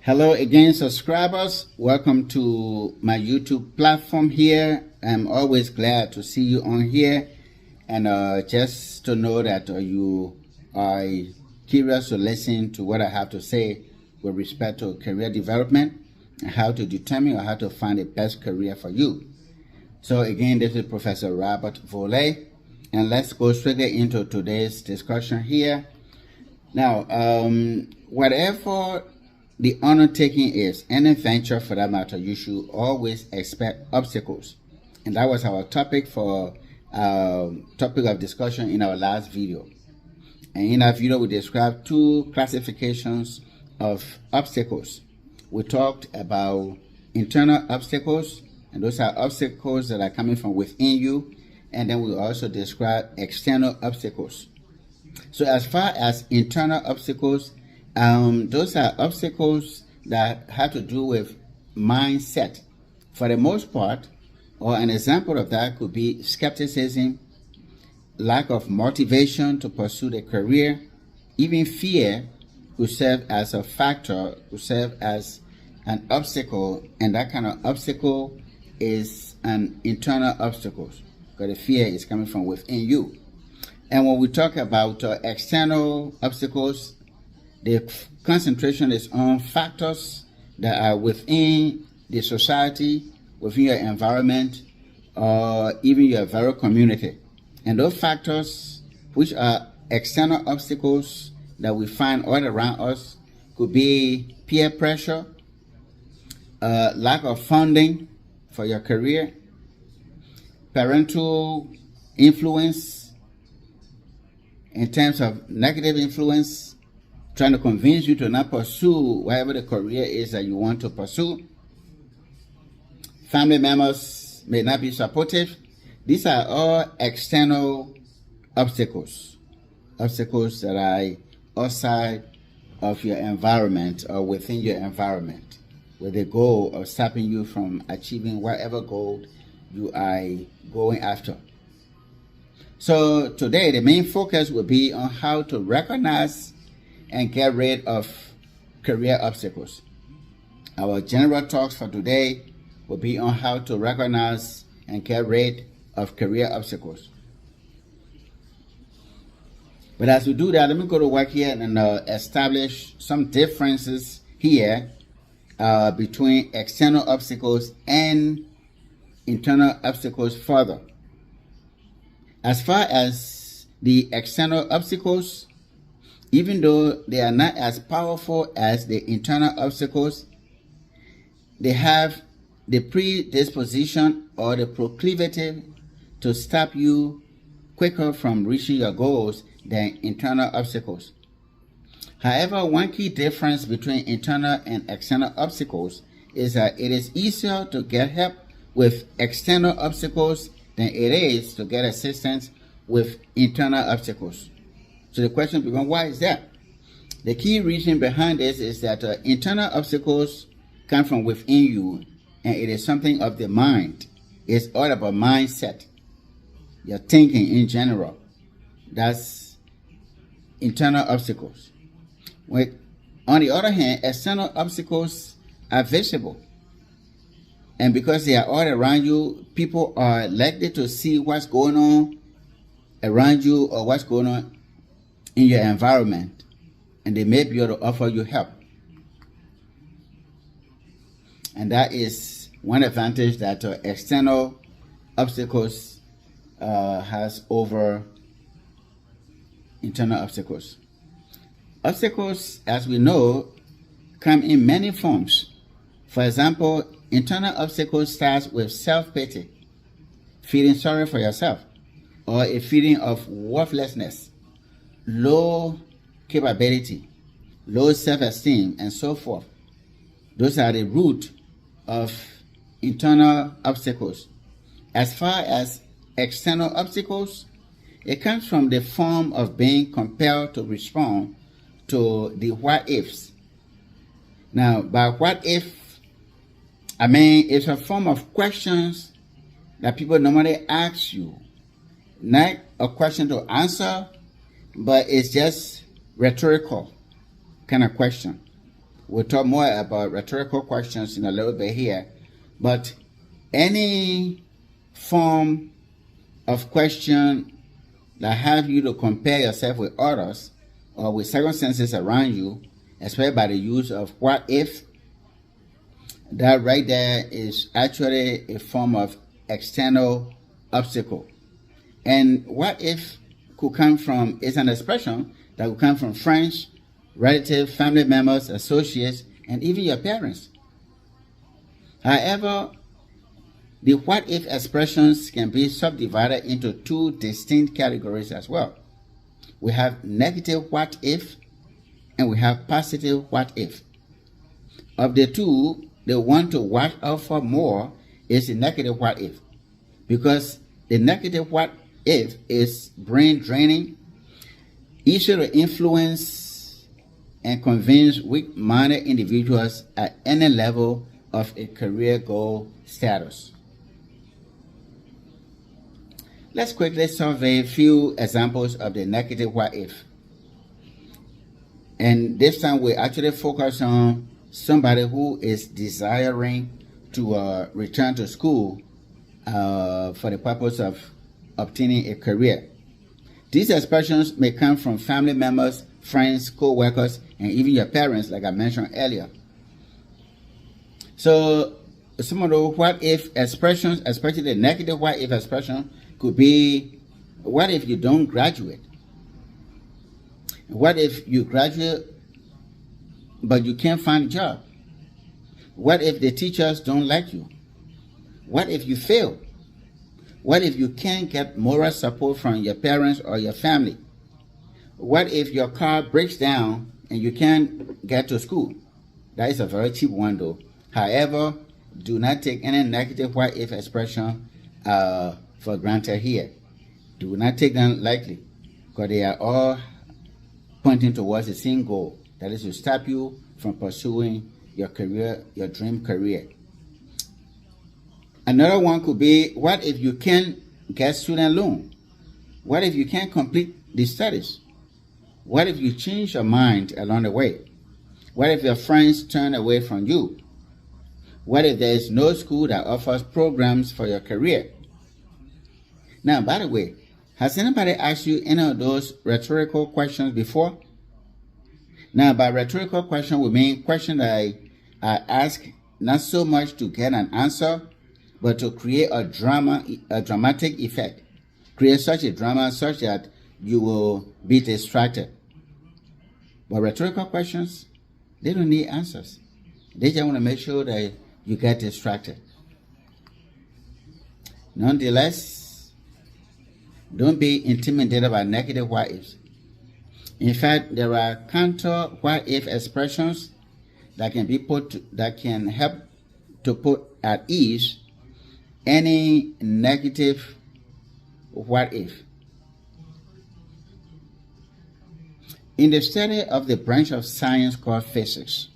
Hello again, subscribers. Welcome to my YouTube platform here. I'm always glad to see you on here, and just to know that you are curious to listen to what I have to say with respect to career development and how to determine or how to find the best career for you. So again, this is Professor Robert Vollay, and let's go straight into today's discussion here. Now, whatever the undertaking is, any venture for that matter, you should always expect obstacles. And that was our topic for topic of discussion in our last video. And in that video, we described two classifications of obstacles. We talked about internal obstacles, and those are obstacles that are coming from within you. And then we also described external obstacles. So as far as internal obstacles, those are obstacles that have to do with mindset. For the most part, or an example of that could be skepticism, lack of motivation to pursue the career, even fear could serve as a factor, could serve as an obstacle, and that kind of obstacle is an internal obstacle because the fear is coming from within you. And when we talk about external obstacles, the concentration is on factors that are within the society, within your environment, or even your very community. And those factors, which are external obstacles that we find all around us, could be peer pressure, lack of funding for your career, parental influence in terms of negative influence, trying to convince you to not pursue whatever the career is that you want to pursue. Family members may not be supportive. These are all external obstacles, obstacles that are outside of your environment or within your environment, with the goal of stopping you from achieving whatever goal you are going after. So today, the main focus will be on how to recognize and get rid of career obstacles. Our general talks for today will be on how to recognize and get rid of career obstacles. But as we do that, let me go to work here and establish some differences here between external obstacles and internal obstacles further. As far as the external obstacles, even though they are not as powerful as the internal obstacles, they have the predisposition or the proclivity to stop you quicker from reaching your goals than internal obstacles. However, one key difference between internal and external obstacles is that it is easier to get help with external obstacles than it is to get assistance with internal obstacles. So the question becomes, why is that? The key reason behind this is that internal obstacles come from within you, and it is something of the mind. It's all about mindset, your thinking in general. That's internal obstacles. On the other hand, external obstacles are visible. And because they are all around you, people are likely to see what's going on around you or what's going on in your environment, and they may be able to offer you help. And that is one advantage that external obstacles has over internal obstacles. Obstacles, as we know, come in many forms. For example, internal obstacles starts with self-pity, feeling sorry for yourself, or a feeling of worthlessness, low capability, low self-esteem, and so forth. Those are the root of internal obstacles. As far as external obstacles, it comes from the form of being compelled to respond to the what ifs. Now, by what if, I mean it's a form of questions that people normally ask you, not a question to answer, but it's just rhetorical kind of question. We'll talk more about rhetorical questions in a little bit here. But any form of question that have you to compare yourself with others or with circumstances around you, especially by the use of what if, that right there is actually a form of external obstacle. And what if could come from, is an expression that could come from friends, relatives, family members, associates, and even your parents. However, the what if expressions can be subdivided into two distinct categories as well. We have negative what if and we have positive what if. Of the two, the one to watch out for more is the negative what if, because the negative what if is brain draining, easy to influence and convince weak-minded individuals at any level of a career goal status. Let's quickly survey a few examples of the negative what if. And this time we actually focus on somebody who is desiring to return to school for the purpose of obtaining a career. These expressions may come from family members, friends, co-workers, and even your parents, like I mentioned earlier. So some of the what if expressions, especially the negative what if expression, could be, what if you don't graduate? What if you graduate but you can't find a job? What if the teachers don't like you? What if you fail? What if you can't get moral support from your parents or your family? What if your car breaks down and you can't get to school? That is a very cheap one though. However, do not take any negative what if expression for granted here. Do not take them lightly, because they are all pointing towards the same goal, that is to stop you from pursuing your career, your dream career. Another one could be, what if you can't get student loan? What if you can't complete the studies? What if you change your mind along the way? What if your friends turn away from you? What if there is no school that offers programs for your career? Now, by the way, has anybody asked you any of those rhetorical questions before? Now, by rhetorical question, we mean question that I ask not so much to get an answer, but to create a dramatic effect. Create such a drama such that you will be distracted. But rhetorical questions, they don't need answers. They just want to make sure that you get distracted. Nonetheless, don't be intimidated by negative what ifs. In fact, there are counter what if expressions that can help to put at ease any negative what if. In the study of the branch of science called physics,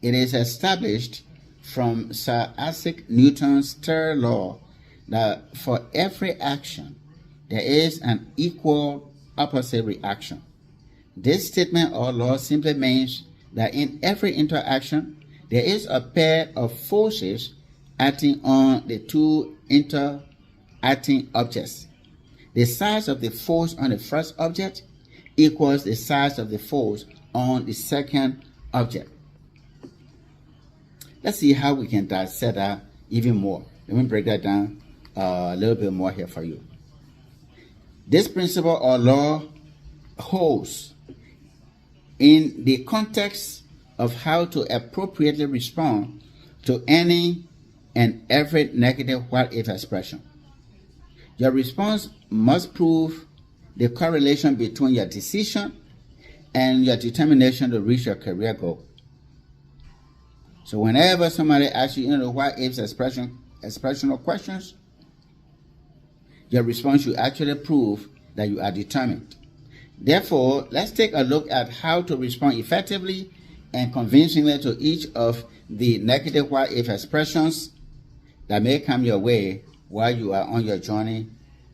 it is established from Sir Isaac Newton's third law that for every action there is an equal opposite reaction. This statement or law simply means that in every interaction there is a pair of forces acting on the two interacting objects. The size of the force on the first object equals the size of the force on the second object. Let's see how we can dissect that even more. Let me break that down a little bit more here for you. This principle or law holds in the context of how to appropriately respond to any and every negative what if expression. Your response must prove the correlation between your decision and your determination to reach your career goal. So whenever somebody asks you, what ifs expressional questions, your response should actually prove that you are determined. Therefore, let's take a look at how to respond effectively and convincingly to each of the negative what if expressions that may come your way while you are on your journey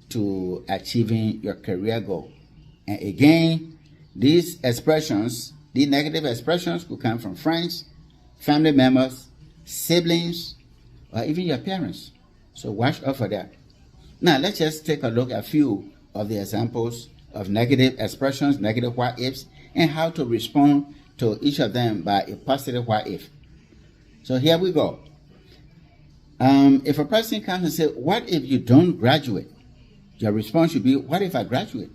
to achieving your career goal. And again, these expressions These negative expressions could come from friends, family members, siblings, or even your parents. So watch out for that. Now let's just take a look at a few of the examples of negative expressions, negative what ifs, and how to respond to each of them by a positive what if. So here we go. If a person comes and says, what if you don't graduate? Your response should be, what if I graduate?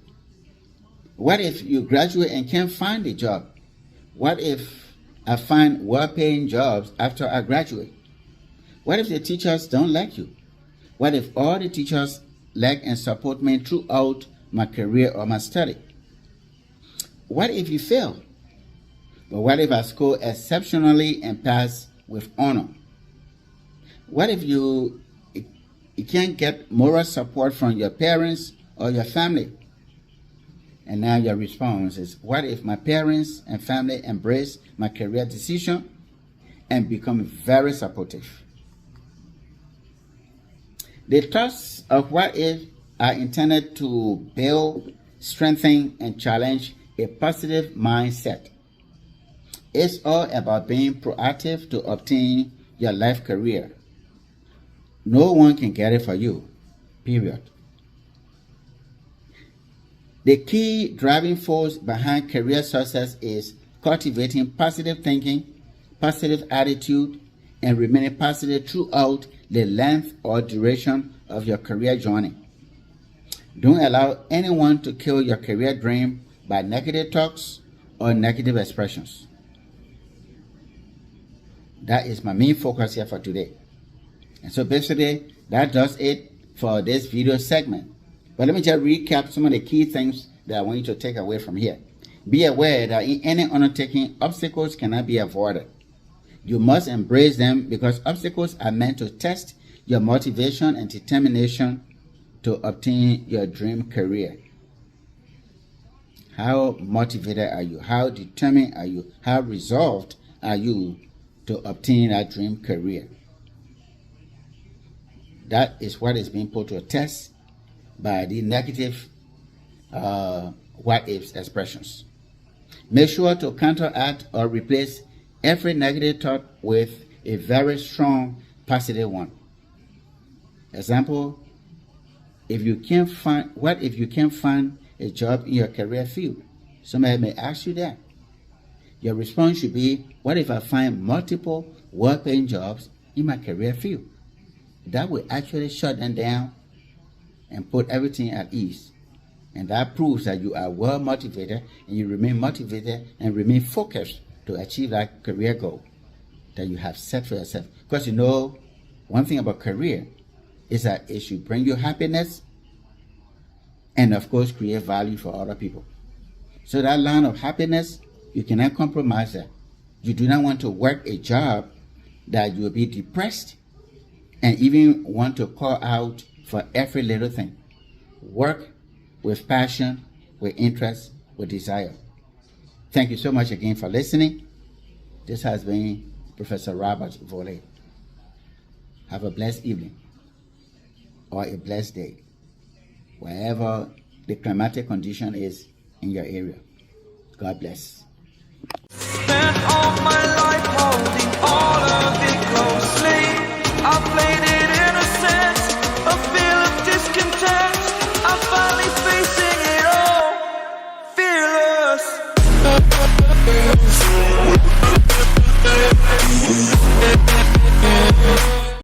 What if you graduate and can't find a job? What if I find well-paying jobs after I graduate? What if the teachers don't like you? What if all the teachers like and support me throughout my career or my study? What if you fail? But what if I score exceptionally and pass with honor? What if you can't get moral support from your parents or your family? And now your response is, what if my parents and family embrace my career decision and become very supportive? The thoughts of what if are intended to build, strengthen, and challenge a positive mindset. It's all about being proactive to obtain your life career. No one can get it for you, period. The key driving force behind career success is cultivating positive thinking, positive attitude, and remaining positive throughout the length or duration of your career journey. Don't allow anyone to kill your career dream by negative talks or negative expressions. That is my main focus here for today. And so basically, that does it for this video segment. But let me just recap some of the key things that I want you to take away from here. Be aware that in any undertaking, obstacles cannot be avoided. You must embrace them because obstacles are meant to test your motivation and determination to obtain your dream career. How motivated are you? How determined are you? How resolved are you to obtain that dream career? That is what is being put to a test by the negative what ifs expressions. Make sure to counteract or replace every negative thought with a very strong positive one. Example, what if you can't find a job in your career field? Somebody may ask you that. Your response should be, what if I find multiple well-paying jobs in my career field? That will actually shut them down and put everything at ease. And that proves that you are well motivated and you remain motivated and remain focused to achieve that career goal that you have set for yourself. Because you know, one thing about career is that it should bring you happiness and of course create value for other people. So that line of happiness, you cannot compromise that. You do not want to work a job that you will be depressed and even want to call out for every little thing. Work with passion, with interest, with desire. Thank you so much again for listening. This has been Professor Robert Vollay. Have a blessed evening or a blessed day, wherever the climatic condition is in your area. God bless. Spent all my life holding all of it closely. I played it innocent, a feel of discontent. I'm finally facing it all, fearless.